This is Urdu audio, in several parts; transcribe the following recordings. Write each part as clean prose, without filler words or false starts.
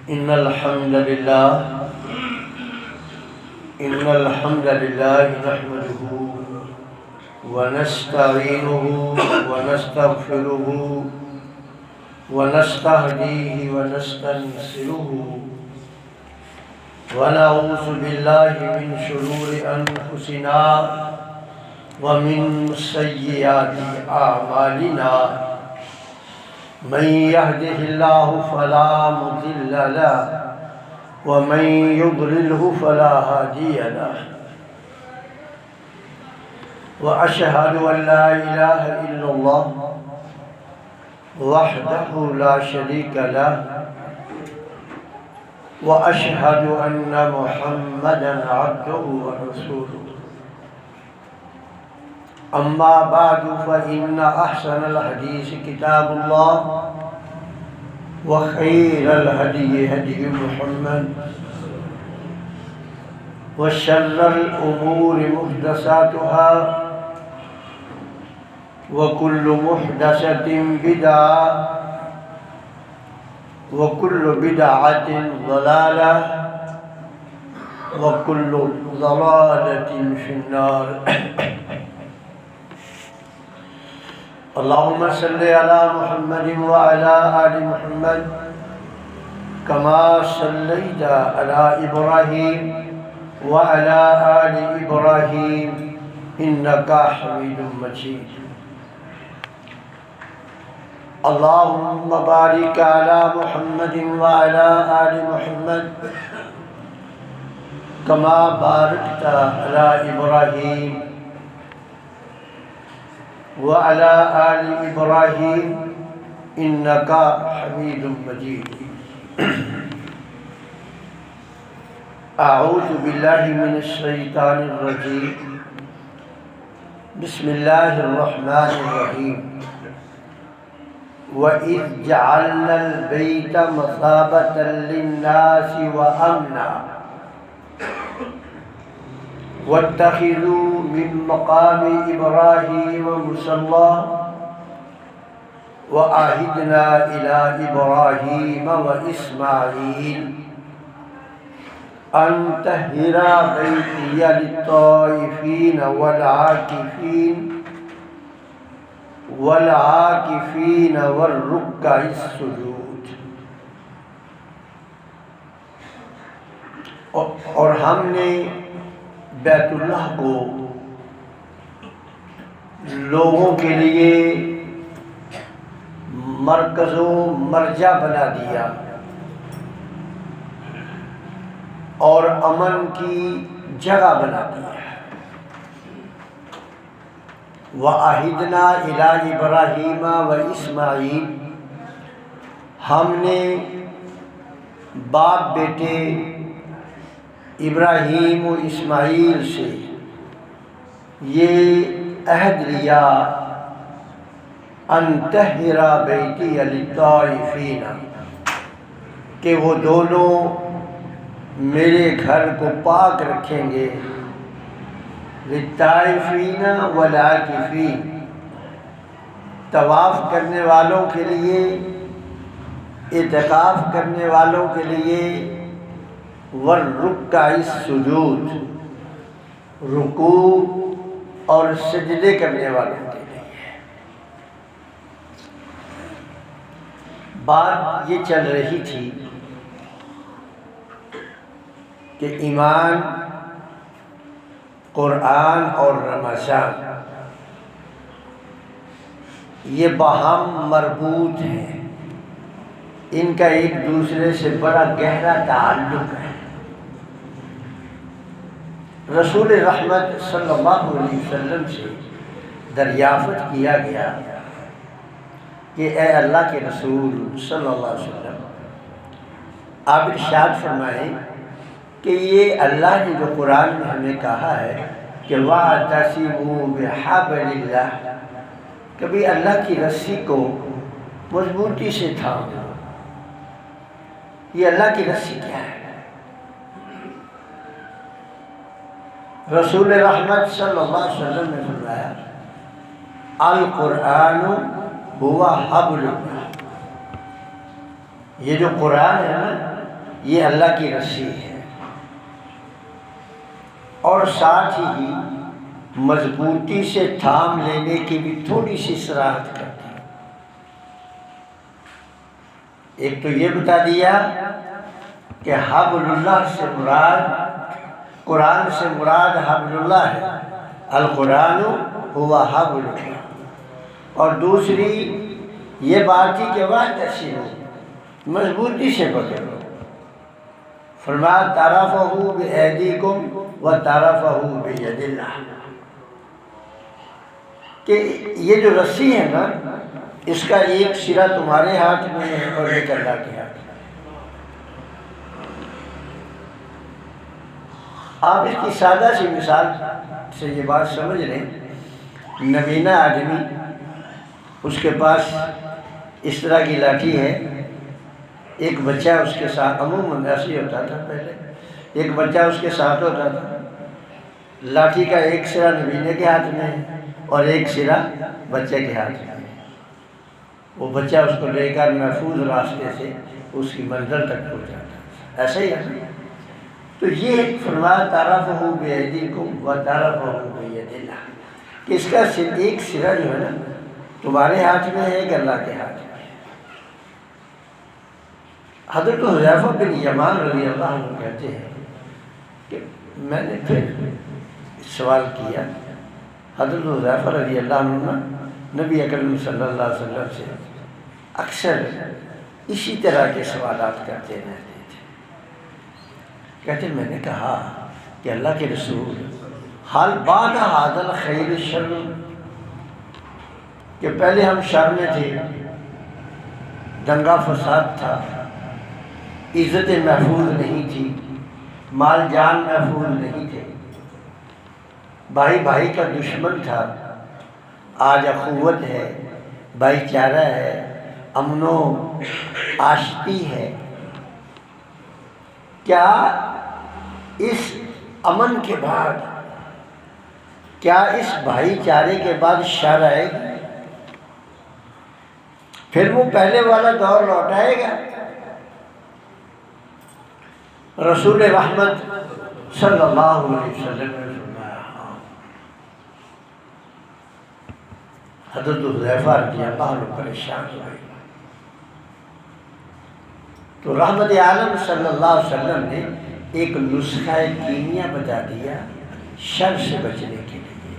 إن الحمد لله نحمده ونستعينه ونستغفره ونستهديه ونستنصره ونعوذ بالله من شرور أنفسنا ومن سيئات أعمالنا من يهده الله فلا مضل له ومن يضلله فلا هادي له وأشهد أن لا إله إلا الله وحده لا شريك له وأشهد أن محمدًا عبده ورسوله أما بعد فإن أحسن الحديث كتاب الله وخير الهدي هدي محمد وشر الأمور محدثاتها وكل محدثة بدعة وكل بدعة ضلالة وكل ضلالة في النار اللهم صل على محمد وعلى آل محمد كما صليت على إبراهيم وعلى آل إبراهيم إنك حميد مجيد اللهم بارك على محمد وعلى آل محمد كما باركت على إبراهيم وعلى آل إبراهيم إنك حميد مجيد أعوذ بالله من الشيطان الرجيم بسم الله الرحمن الرحيم وَإِذْ جَعَلْنَا الْبَيْتَ مَثَابَةً لِلنَّاسِ وَأَمْنًا وَاتَّخِذُوا مِن مَّقَامِ إِبْرَاهِيمَ مُصَلًّى وَعَهِدْنَا إِلَىٰ إِبْرَاهِيمَ وَإِسْمَاعِيلَ أَن طَهِّرَا بَيْتِيَ لِلطَّائِفِينَ والعاكفين والركع السجود۔ اور ہم نے بیت اللہ کو لوگوں کے لیے مرکز و مرجع بنا دیا اور امن کی جگہ بنا دیا۔ وَعَهِدْنَا إِلَىٰ إِبْرَاهِيمَ وَإِسْمَاعِيلَ ہم نے باپ بیٹے ابراہیم و اسماعیل سے یہ عہد لیا أَن طَهِّرَ بَيْتِيَ لِلطَّائِفِينَ کہ وہ دونوں میرے گھر کو پاک رکھیں گے، للطائفین والعاکفین طواف کرنے والوں کے لیے، اعتکاف کرنے والوں کے لیے، والرکع السجود رکوع اور سجدے کرنے والوں کے لیے۔ بات یہ چل رہی تھی کہ ایمان، قرآن اور رمضان یہ باہم مربوط ہیں، ان کا ایک دوسرے سے بڑا گہرا تعلق ہے۔ رسول رحمت صلی اللہ علیہ وسلم سے دریافت کیا گیا کہ اے اللہ کے رسول صلی اللہ علیہ وسلم، آپ ارشاد فرمائیں کہ یہ اللہ نے جو قرآن میں ہمیں کہا ہے کہ وَاعْتَصِمُوا بِحَبْلِ اللَّهِ، کبھی اللہ کی رسی کو مضبوطی سے تھامو، یہ اللہ کی رسی کیا ہے؟ رسول رحمت صلی اللہ علیہ وسلم نے فرمایا القرآن هو حبل اللہ، یہ جو قرآن ہے نا یہ اللہ کی رسی ہے، اور ساتھ ہی مضبوطی سے تھام لینے کی بھی تھوڑی سی صراحت کرتی ہے۔ ایک تو یہ بتا دیا کہ حبل اللہ سے مراد، قرآن سے مراد حبل اللہ ہے، القرآن ہوا حبل اللہ، اور دوسری یہ بات تھی کہ واعتصموا، مضبوطی سے پکڑو۔ فرمایا ترفعوا بأیدیکم وترفعوا بید اللہ، کہ یہ جو رسی ہے نا، اس کا ایک سرا تمہارے ہاتھ میں ہے اور ایک اللہ کے ہاتھ میں۔ آپ اس کی سادہ سی مثال سے یہ بات سمجھ لیں، نبینا آدمی، اس کے پاس اس طرح کی لاٹھی ہے، ایک بچہ اس کے ساتھ، عموماً ایسے ہی ہوتا تھا پہلے، ایک بچہ اس کے ساتھ ہوتا تھا، لاٹھی کا ایک سرا نبینے کے ہاتھ میں ہے اور ایک سرا بچے کے ہاتھ میں ہے، وہ بچہ اس کو لے کر محفوظ راستے سے اس کی منزل تک پہنچاتا، ایسا ہی ہے۔ تو یہ فرمایا ترفعوا بأیدیکم وترفعوا بید اللہ، کہ اس کا ایک سرا جو ہے نا تمہارے ہاتھ میں ہے، ایک اللہ کے ہاتھ میں۔ حضرت حذیفہ بن یمان رضی اللہ عنہ کہتے ہیں کہ میں نے پھر سوال کیا، حضرت حذیفہ رضی اللہ عنہ نبی اکرم صلی اللہ علیہ وسلم سے اکثر اسی طرح کے سوالات کرتے رہتے تھے۔ کہتے میں نے کہا کہ اللہ کے رسول، حال بعد ھذا الخیر شر، کہ پہلے ہم شر میں تھے، دنگا فساد تھا، عزت محفوظ نہیں تھی، مال جان محفوظ نہیں تھے، بھائی بھائی کا دشمن تھا، آج اخوت ہے، بھائی چارہ ہے، امن و آشتی ہے۔ کیا اس امن کے بعد، کیا اس بھائی چارے کے بعد شر آئے گی؟ پھر وہ پہلے والا دور لوٹ آئے گا؟ رسول رحمت صلی اللہ علیہ وسلم نے فرمایا ہاں۔ حضرت حذیفہ رضی اللہ عنہ پریشان ہوئے، تو رحمت عالم صلی اللہ علیہ وسلم نے ایک نسخہ کیمیا بتا دیا شر سے بچنے کے لیے۔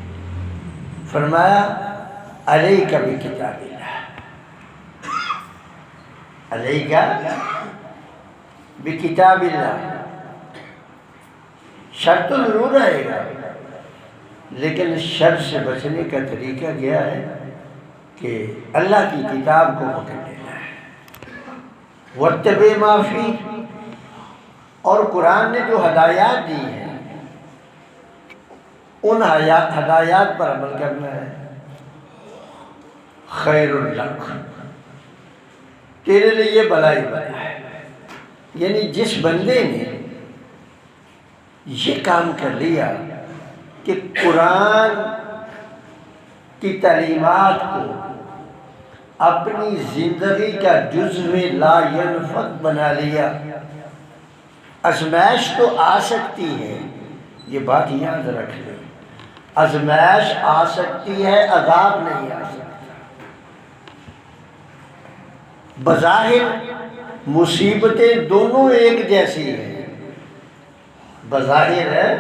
فرمایا علیک بکتاب اللہ، علیک بکتاب اللہ، شر تو ضرور آئے گا، لیکن شر سے بچنے کا طریقہ کیا ہے کہ اللہ کی کتاب کو پکڑ لینا ہے، واتبع ما فیہ، اور قرآن نے جو ہدایات دی ہیں ان ہدایات پر عمل کرنا ہے۔ خیر لک، تیرے لیے یہ بھلائی بھلا ہے، یعنی جس بندے نے یہ کام کر لیا کہ قرآن کی تعلیمات کو اپنی زندگی کا جزو لا ینفک بنا لیا۔ آزمائش تو آ سکتی ہے، یہ بات یاد رکھ لیں، آزمائش آ سکتی ہے، عذاب نہیں آ سکتا۔ بظاہر مصیبتیں دونوں ایک جیسی ہیں، بظاہر ہے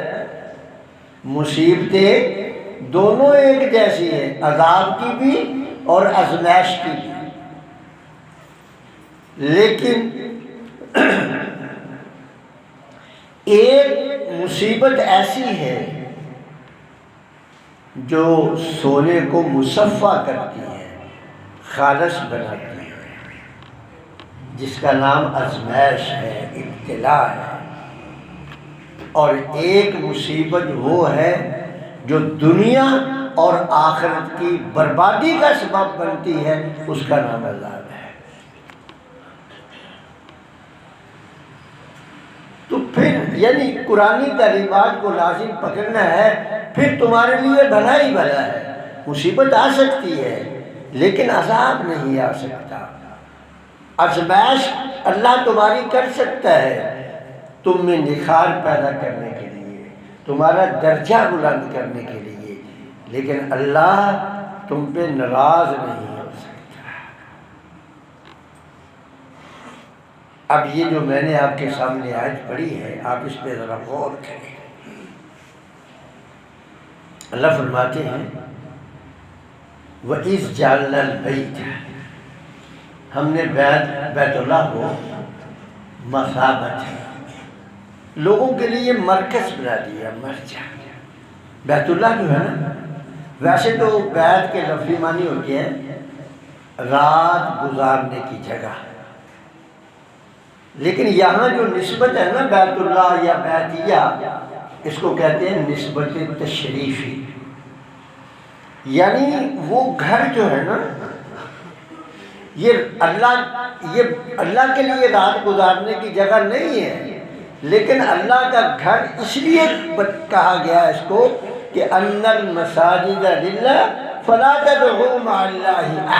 مصیبتیں دونوں ایک جیسی ہیں، عذاب کی بھی اور آزمائش کی بھی، لیکن ایک مصیبت ایسی ہے جو سونے کو مصفا کرتی ہے، خالص بناتی ہے، جس کا نام آزمائش ہے، ابتلا ہے۔ اور ایک مصیبت وہ ہے جو دنیا اور آخرت کی بربادی کا سبب بنتی ہے، اس کا نام عذاب ہے۔ تو پھر یعنی قرآنی تعلیمات کو لازم پکڑنا ہے، پھر تمہارے لیے بھلا ہی بھلا ہے۔ مصیبت آ سکتی ہے لیکن عذاب نہیں آ سکتا، آزمائش اللہ تمہاری کر سکتا ہے تم میں نکھار پیدا کرنے کے لیے، تمہارا درجہ بلند کرنے کے لیے، لیکن اللہ تم پہ ناراض نہیں ہو سکتا۔ اب یہ جو میں نے آپ کے سامنے آیت پڑھی ہے، آپ اس پہ ذرا غور کریں۔ اللہ فرماتے ہیں وَإِذْ جَعَلْنَا الْبَيْتَ، ہم نے بیت اللہ کو مثابت لوگوں کے لیے مرکز بنا دیا، مرجع۔ بیت اللہ جو ہے نا، ویسے تو بیت کے لفظی معنی ہوتے ہیں رات گزارنے کی جگہ، لیکن یہاں جو نسبت ہے نا بیت اللہ یا بیتیہ، اس کو کہتے ہیں نسبت تشریفی، یعنی وہ گھر جو ہے نا یہ اللہ کے لیے رات گزارنے کی جگہ نہیں ہے، لیکن اللہ کا گھر اس لیے کہا گیا اس کو کہ ان المساجد للہ فلا تدعوا مع اللہ احدا،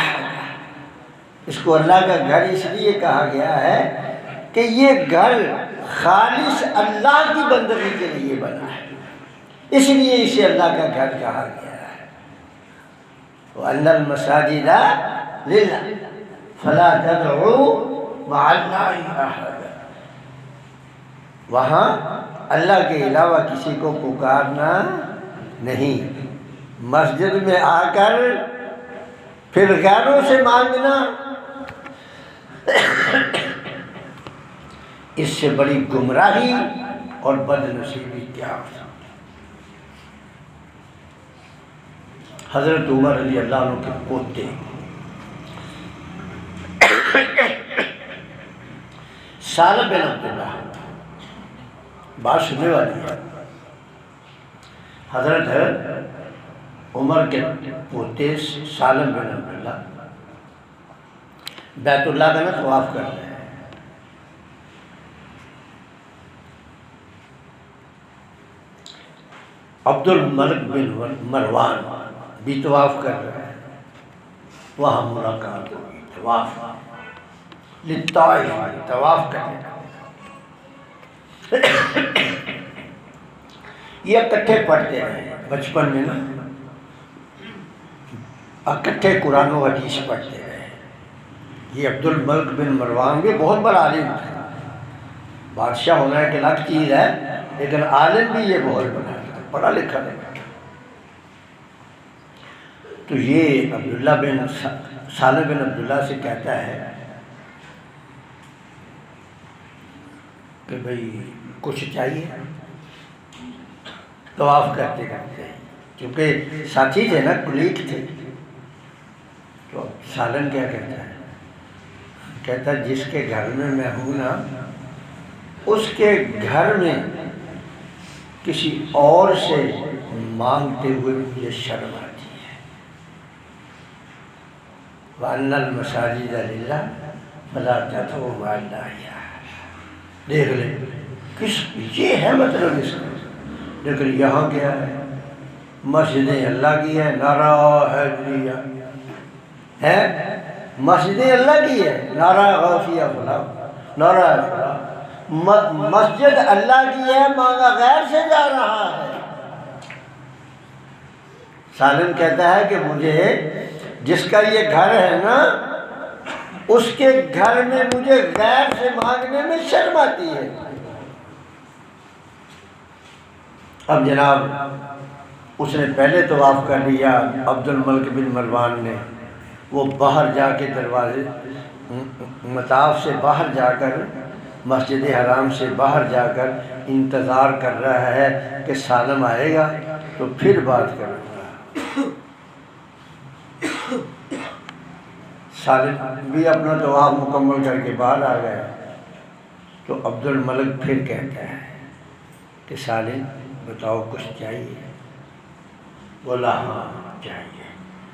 اس کو اللہ کا گھر اس لیے کہا گیا ہے کہ یہ گھر خالص اللہ کی بندگی کے لیے بنا ہے، اس لیے اسے اللہ کا گھر کہا گیا ہے۔ وَأَنَّ الْمَسَاجِدَ لِلَّهِ فَلَا تَدْعُوا مَعَ اللَّهِ أَحَدًا، وہاں اللہ کے علاوہ کسی کو پکارنا نہیں، مسجد میں آ کر پھر غیروں سے مانگنا، اس سے بڑی گمراہی اور بدنصیبی کیا ہو سکتی۔ حضرت عمر رضی اللہ عنہ کے پوتے سالم بن عبداللہ، بات سننے والی ہے، حضرت عمر کے پوتے سالم بن عبداللہ بیت اللہ کا نا طواف کر رہے ہیں، عبد الملک بن مروان بھی طواف کر رہے ہیں، وہاں ملاقات ہوئی، طواف للطائف، طواف کرنے کا۔ یہ اکٹھے پڑھتے رہے بچپن میں نا، اکٹھے قرآن و حدیث پڑھتے رہے۔ یہ عبد الملک بن مروان بھی بہت بڑا عالم تھا، بادشاہ ہونا ایک الگ چیز ہے، لیکن عالم بھی یہ بہت بڑا تھا، پڑھا لکھا نہیں۔ تو یہ عبداللہ بن سالم بن عبداللہ سے کہتا ہے کہ بھئی کچھ چاہیے، طواف کرتے کرتے، کیونکہ ساتھی تھے نا، کلیگ تھے۔ تو سالم کیا کہتا ہے؟ کہتا ہے جس کے گھر میں ہوں نا، اس کے گھر میں کسی اور سے مانگتے ہوئے مجھے شرم آتی ہے۔ وَأَنَّ الْمَسَاجِدَ لِلَّهِ فَلَا تَدْعُوا مَعَ اللَّهِ أَحَدًا۔ دیکھ لیں یہ ہے مطلب اس کا، لیکن یہاں کیا ہے؟ مسجدیں اللہ کی ہے، نعرہ حیدریہ ہے، مسجدیں اللہ کی ہے، نعرہ غوثیہ فلاں، نعرہ فلاں، مسجد اللہ کی ہے، مانگا غیر سے جا رہا ہے۔ سالم کہتا ہے کہ مجھے جس کا یہ گھر ہے نا، اس کے گھر میں مجھے غیر سے مانگنے میں شرم آتی ہے۔ اب جناب اس نے پہلے طواف کر لیا، عبد الملک بن مروان نے، وہ باہر جا کے دروازے مطاف سے باہر جا کر، مسجد حرام سے باہر جا کر انتظار کر رہا ہے کہ سالم آئے گا تو پھر بات کروں گا۔ سالم بھی اپنا طواف مکمل کر کے باہر آ گیا، تو عبد الملک پھر کہتا ہے کہ سالم بتاؤ کچھ چاہیے؟ بولا ہاں چاہیے۔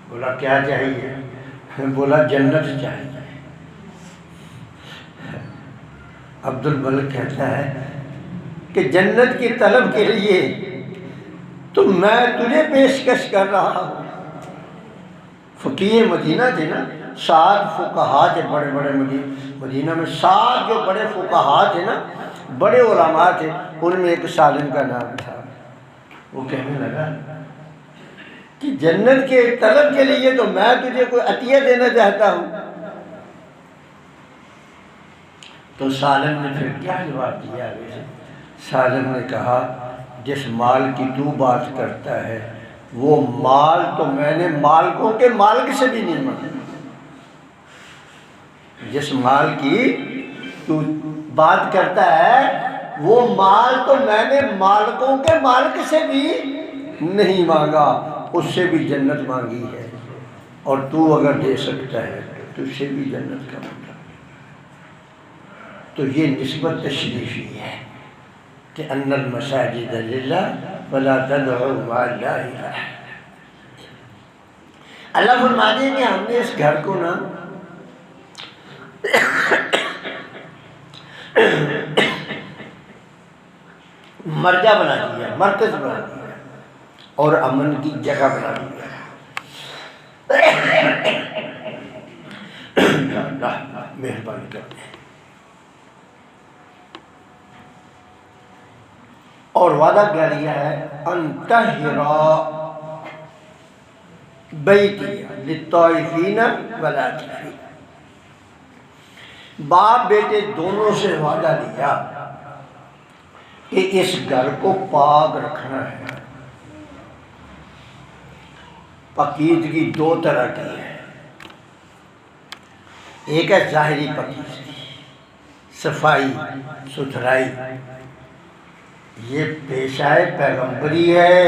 بولا کیا چاہیے؟ بولا جنت چاہیے۔ عبد الملک کہتا ہے کہ جنت کی طلب کے لیے تو میں تجھے پیشکش کر رہا ہوں۔ فقیہ مدینہ تھے نا، 7 فقہا تھے بڑے بڑے مدینہ میں 7 جو بڑے فقہا تھے نا، بڑے علماء تھے، ان میں ایک سالم کا نام تھا۔ وہ کہنے لگا کہ جنت کے طلب کے لیے تو میں تجھے کوئی عطیہ دینا چاہتا ہوں۔ تو سالم نے پھر کیا جواب دیا؟ سالم نے کہا جس مال کی تو بات کرتا ہے وہ مال تو میں نے مالکوں کے مالک سے بھی نہیں مانگا۔ جس مال کی تو بات کرتا ہے وہ مال تو میں نے مالکوں کے مالک سے بھی نہیں مانگا، اس سے بھی جنت مانگی ہے، اور تو اگر دے سکتا ہے تو تجھ سے بھی جنت کا مانگا۔ تو یہ نسبت تشریفی ہے کہ ان المساجد للہ فلا تدعوا مع اللہ احدا۔ اللہ فرماتے ہیں کہ ہم نے اس گھر کو نا مرجع بنا دیا، مرکز بنا دیا، اور امن کی جگہ بنا دیا۔ اللہ مہربانی کرتے ہیں۔ اور وعدہ کیا لیا ہے؟ ان طہر بیتی للطائفین والعاکفین۔ باپ بیٹے دونوں سے وعدہ لیا کہ اس گھر کو پاک رکھنا ہے۔ پاکیزگی 2 طرح کی ہے، ایک ہے ظاہری پاکیزگی، صفائی ستھرائی، یہ پیشہ پیغمبری ہے۔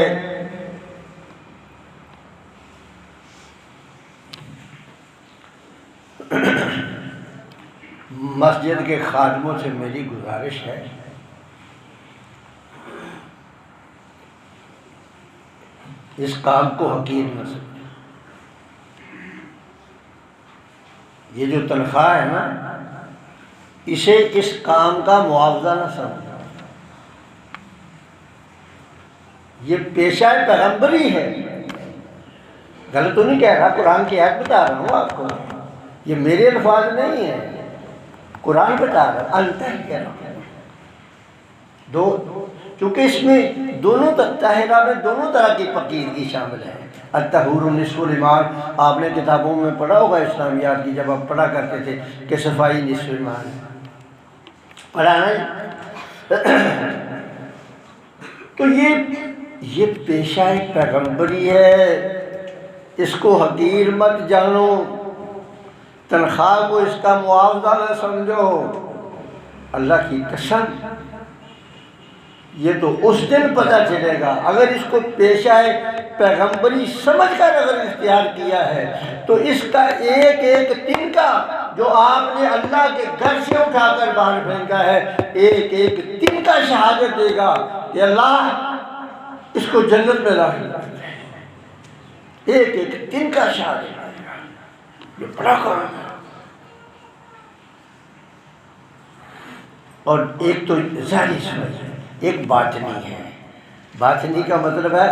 مسجد کے خادموں سے میری گزارش ہے اس کام کو حقیر نہ سمجھیں۔ یہ جو تنخواہ ہے نا، اسے اس کام کا معاوضہ نہ سمجھیں۔ یہ پیشہ پیغمبری ہے، غلط تو نہیں کہہ رہا، قرآن کی آیت بتا رہا ہوں آپ کو، یہ میرے الفاظ نہیں ہیں، قرآن بتا رہا ہے۔ انتہی کہہ رہا ہوں چونکہ اس میں دونوں طاہرہ میں دونوں طرح کی پاکیزگی شامل ہے۔ الطہور نصف الایمان، آپ نے کتابوں میں پڑھا ہوگا اسلامیات کی، جب آپ پڑھا کرتے تھے کہ صفائی نصف ایمان ہے، پڑھا نہیں؟ تو یہ پیشہ پیغمبری ہے، اس کو حقیر مت جانو، تنخواہ کو اس کا معاوضہ نہ سمجھو۔ اللہ کی قسم یہ تو اس دن پتہ چلے گا، اگر اس کو پیشہ پیغمبری سمجھ کر اگر اختیار کیا ہے تو اس کا ایک ایک تنکا جو آپ نے اللہ کے گھر سے اٹھا کر باہر پھینکا ہے، ایک ایک تنکا شہادت دے گا کہ اللہ اس کو جنت میں داخل کر دے۔ ایک ایک تنکا شہادت دے گا، یہ بڑا کام ہے۔ اور ایک تو ظاہری سمجھ، ایک باطنی ہے۔ باطنی کا مطلب ہے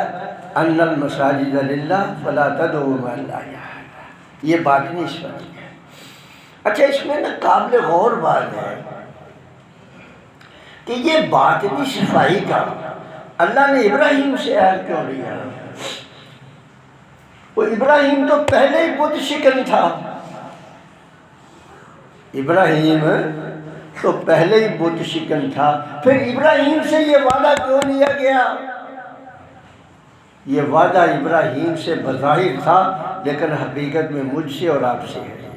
ان المساجد للہ فلا تدعوا مع اللہ احدا، یہ باطنی سمجھ ہے۔ اچھا، اس میں نا قابل غور بات ہے کہ یہ باطنی صفائی کا اللہ نے ابراہیم سے عہد کیوں لیا؟ وہ ابراہیم تو پہلے ہی بت شکن تھا، ابراہیم تو پہلے ہی بت شکن تھا، پھر ابراہیم سے یہ وعدہ کیوں لیا گیا؟ یہ وعدہ ابراہیم سے بظاہر تھا، لیکن حقیقت میں مجھ سے اور آپ سے ہے۔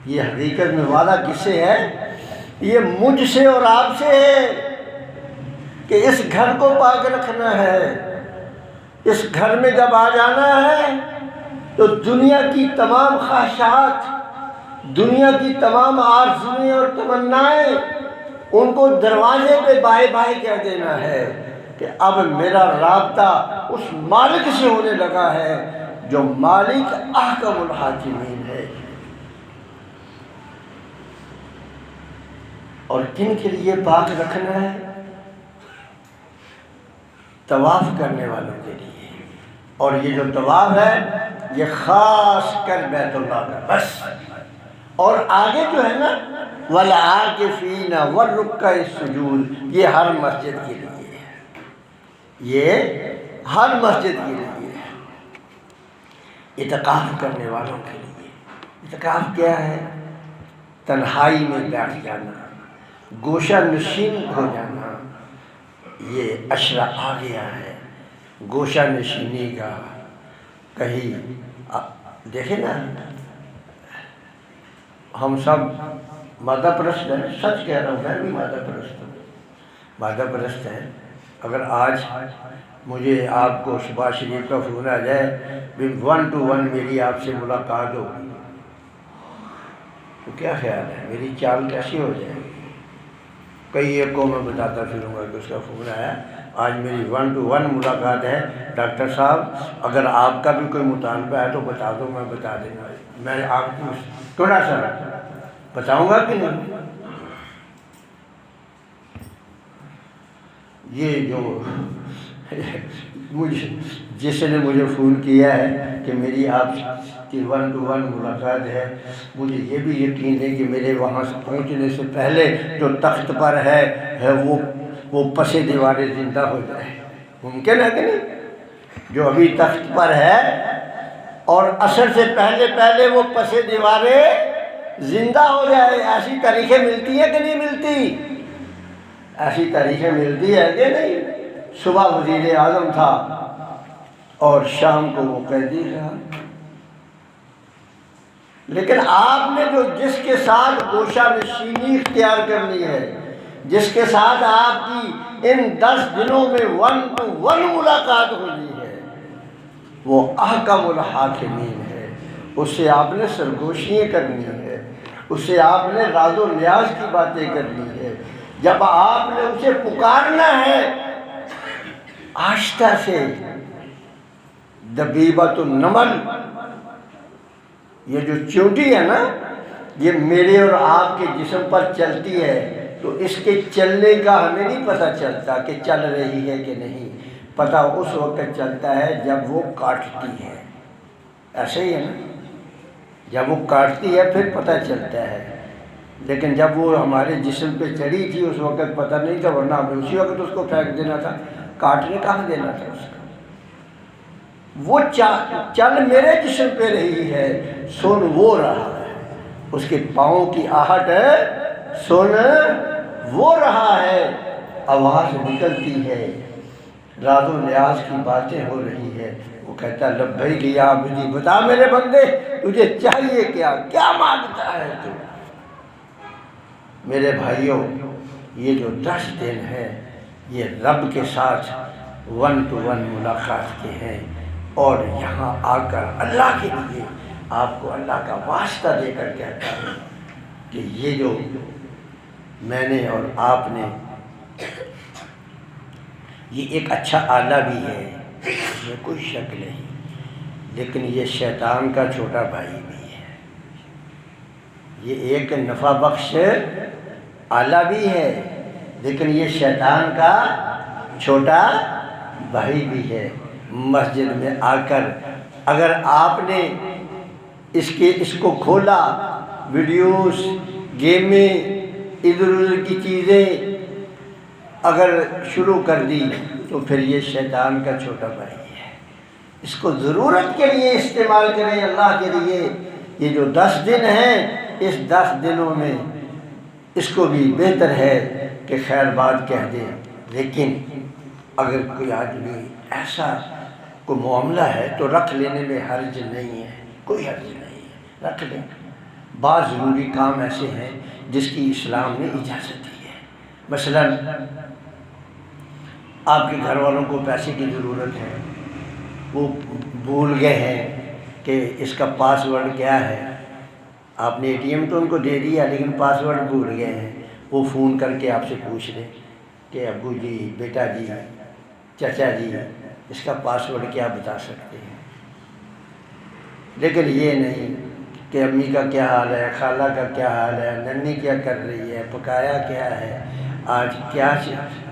یہ حقیقت میں وعدہ کس سے ہے؟ یہ مجھ سے اور آپ سے ہے کہ اس گھر کو پاک رکھنا ہے۔ اس گھر میں جب آ جانا ہے تو دنیا کی تمام خواہشات، دنیا کی تمام آرزویں اور تمنائیں، ان کو دروازے پہ بائے بائے کہہ دینا ہے کہ اب میرا رابطہ اس مالک سے ہونے لگا ہے جو مالک احکم الحاکمین ہے۔ اور کن کے لیے پاک رکھنا ہے؟ طواف کرنے والوں کے لیے۔ اور یہ جو طواف ہے یہ خاص کر بیت اللہ کا بس. اور آگے جو ہے نا والعاکفین والرکع السجود، یہ ہر مسجد کے لیے ہے، یہ ہر مسجد کے لیے ہے، اعتکاف کرنے والوں کے لیے. اعتکاف کیا ہے؟ تنہائی میں بیٹھ جانا، گوشہ نشین ہو جانا. یہ عشرہ آ گیا ہے گوشہ نشینی کا. کہیں دیکھیں نا، ہم سب مادہ پرست ہیں، سچ کہہ رہا ہوں، میں بھی مادہ پرست ہوں، مادہ پرست ہیں. اگر آج مجھے آپ کو شباز شریف کا فون آ جائے بھی 1 to 1 میری آپ سے ملاقات ہوگی، تو کیا خیال ہے میری چال کیسی ہو جائے گی؟ کئی ایک کو میں بتاتا پھروں گا کہ اس کا فون آیا، آج میری 1 to 1 ملاقات ہے، ڈاکٹر صاحب اگر آپ کا بھی کوئی مطالبہ ہے تو بتا دو، میں بتا دوں گا. میں آپ کو تھوڑا سا بتاؤں گا کہ نہیں. یہ جو جس نے مجھے فون کیا ہے کہ میری آپ کی 1 to 1 ملاقات ہے، مجھے یہ بھی یقین ہے کہ میرے وہاں سے پہنچنے سے پہلے جو تخت پر ہے وہ پس دیوارے زندہ ہو جائے. ممکن ہے کہ نہیں؟ جو ابھی تخت پر ہے اور عصر سے پہلے پہلے وہ پس دیوارے زندہ ہو جائے. ایسی تاریخیں ملتی ہیں کہ نہیں ملتی؟ ایسی تاریخیں ملتی ہے کہ نہیں؟ صبح وزیر اعظم تھا اور شام کو وہ قیدی رہا. لیکن آپ نے جو جس کے ساتھ گوشہ نشینی اختیار کرنی ہے، جس کے ساتھ آپ کی ان 10 دنوں میں 1 to 1 ملاقات ہونی ہے، وہ احکم الحاکمین ہے. اس سے آپ نے سرگوشیاں کرنی ہے، اس سے آپ نے راز و نیاز کی باتیں کرنی ہے. جب آپ نے اسے پکارنا ہے آہستہ سے، دبیبۃ النمل، یہ جو چونٹی ہے نا، یہ میرے اور آپ کے جسم پر چلتی ہے، تو اس کے چلنے کا ہمیں نہیں پتہ چلتا کہ چل رہی ہے کہ نہیں. پتہ اس وقت چلتا ہے جب وہ کاٹتی ہے. ایسے ہی ہے نا، جب وہ کاٹتی ہے پھر پتہ چلتا ہے. لیکن جب وہ ہمارے جسم پہ چڑھی تھی اس وقت پتہ نہیں تھا، ورنہ ہمیں اسی وقت اس کو پھینک دینا تھا. کاٹنے کہاں دینا تھا اس کا؟ وہ چل میرے جسم پہ رہی ہے، سن وہ رہا ہے. اس کے پاؤں کی آہٹ سن وہ رہا ہے، آواز نکلتی ہے، راز و نیاز کی باتیں ہو رہی ہے. وہ کہتا ہے لبیک یا عبدی، بتا میرے بندے تجھے چاہیے کیا، کیا مانگتا ہے تو. میرے بھائیوں، یہ جو 10 دن ہیں یہ رب کے ساتھ 1 to 1 ملاقات کے ہیں. اور یہاں آ کر اللہ کے لیے آپ کو اللہ کا واسطہ دے کر کہتا ہوں کہ یہ جو میں نے اور آپ نے، یہ ایک اچھا آلہ بھی ہے، اس میں کوئی شک نہیں، لیکن یہ شیطان کا چھوٹا بھائی بھی ہے. یہ ایک نفع بخش آلہ بھی ہے، لیکن یہ شیطان کا چھوٹا بھائی بھی ہے. مسجد میں آ کر اگر آپ نے اس کو کھولا، ویڈیوز، گیمیں، ادھر ادھر کی چیزیں اگر شروع کر دی تو پھر یہ شیطان کا چھوٹا بھائی ہے. اس کو ضرورت کے لیے استعمال کریں، اللہ کے لیے. یہ جو 10 دن ہیں، اس 10 دنوں میں اس کو بھی بہتر ہے کہ خیر بات کہہ دیں. لیکن اگر کوئی آدمی ایسا کوئی معاملہ ہے تو رکھ لینے میں حرج نہیں ہے، کوئی حرج نہیں ہے، رکھ لیں. بعض ضروری کام ایسے ہیں جس کی اسلام نے اجازت دی ہے. مثلا آپ کے گھر والوں کو پیسے کی ضرورت ہے، وہ بھول گئے ہیں کہ اس کا پاس ورڈ کیا ہے. آپ نے اے ٹی ایم تو ان کو دے دیا لیکن پاس ورڈ بھول گئے ہیں. وہ فون کر کے آپ سے پوچھ لیں کہ ابو جی، بیٹا جی، چچا جی، اس کا پاس ورڈ کیا بتا سکتے ہیں. لیکن یہ نہیں کہ امی کا کیا حال ہے، خالہ کا کیا حال ہے، ننی کیا کر رہی ہے، پکایا کیا ہے، آج کیا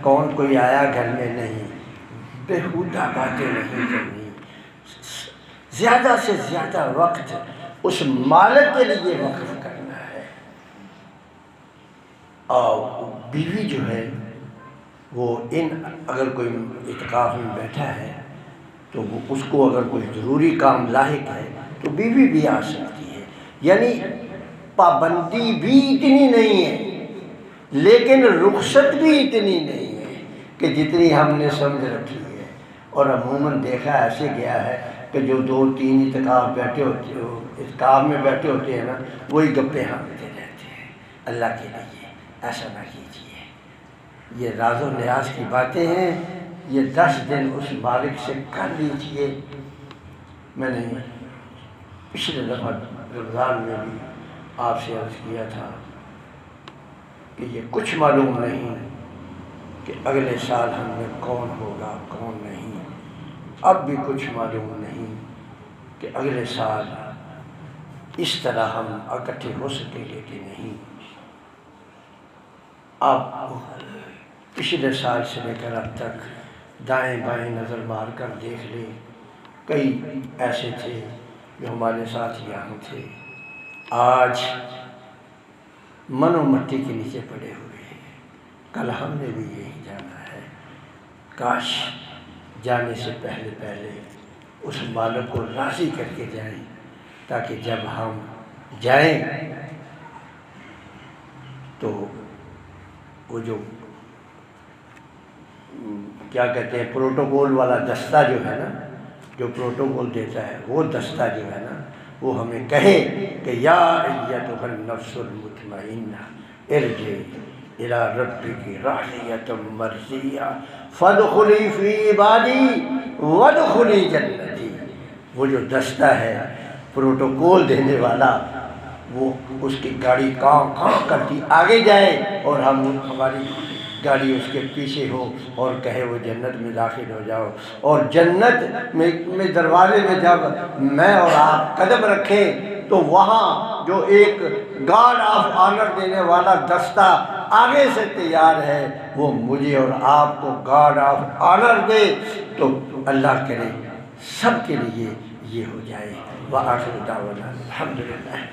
کون کوئی آیا گھر میں نہیں. بےہودہ باتیں نہیں کرنی. زیادہ سے زیادہ وقت اس مالک کے لیے وقف کرنا ہے۔ اور بیوی جو ہے وہ اگر کوئی اعتکاف میں بیٹھا ہے تو وہ اس کو اگر کوئی ضروری کام لاحق ہے تو بیوی بھی آ سکتی ہے، یعنی پابندی بھی اتنی نہیں ہے لیکن رخصت بھی اتنی نہیں ہے کہ جتنی ہم نے سمجھ رکھی ہے۔ اور عموماً دیکھا ایسے گیا ہے کہ جو 2-3 اعتکاف میں بیٹھے ہوتے ہیں نا، وہی گپے ہانکتے رہتے ہیں۔ اللہ کے لیے ایسا نہ کیجیے، یہ راز و نیاز کی باتیں ہیں، یہ 10 دن اس مالک سے کر لیجیے۔ میں نے پچھلے دفعہ رمضان میں بھی آپ سے عرض کیا تھا کہ یہ کچھ معلوم نہیں کہ اگلے سال ہم میں کون ہوگا کون نہیں، اب بھی کچھ معلوم نہیں کہ اگلے سال اس طرح ہم اکٹھے ہو سکیں گے کہ نہیں۔ آپ پچھلے سال سے لے کر اب تک دائیں بائیں نظر مار کر دیکھ لیں، کئی ایسے تھے جو ہمارے ساتھ یہاں تھے، آج من و مٹی کے نیچے پڑے ہوئے ہیں۔ کل ہم نے بھی یہی جانا ہے، کاش جانے سے پہلے پہلے اس مالک کو راضی کر کے جائیں، تاکہ جب ہم جائیں تو وہ جو کیا کہتے ہیں پروٹوکول والا دستہ جو ہے نا، جو پروٹوکول دیتا ہے وہ دستہ جو ہے نا، وہ ہمیں کہے کہ یا ایتھا النفس المطمئنہ ارجعی الی ربک راضیۃ مرضیہ فادخلی فی عبادی وادخلی جنتی۔ وہ جو دستہ ہے پروٹوکول دینے والا، وہ اس کی گاڑی کاں کاں کرتی آگے جائے اور ہماری گاڑی اس کے پیچھے ہو اور کہے وہ جنت میں داخل ہو جاؤ۔ اور جنت میں دروازے میں جب میں اور آپ قدم رکھیں تو وہاں جو ایک گارڈ آف آنر دینے والا دستہ آگے سے تیار ہے، وہ مجھے اور آپ کو گارڈ آف آنر دے، تو اللہ کرے سب کے لیے یہ ہو جائے۔ وآخر دعوانا الحمدللہ۔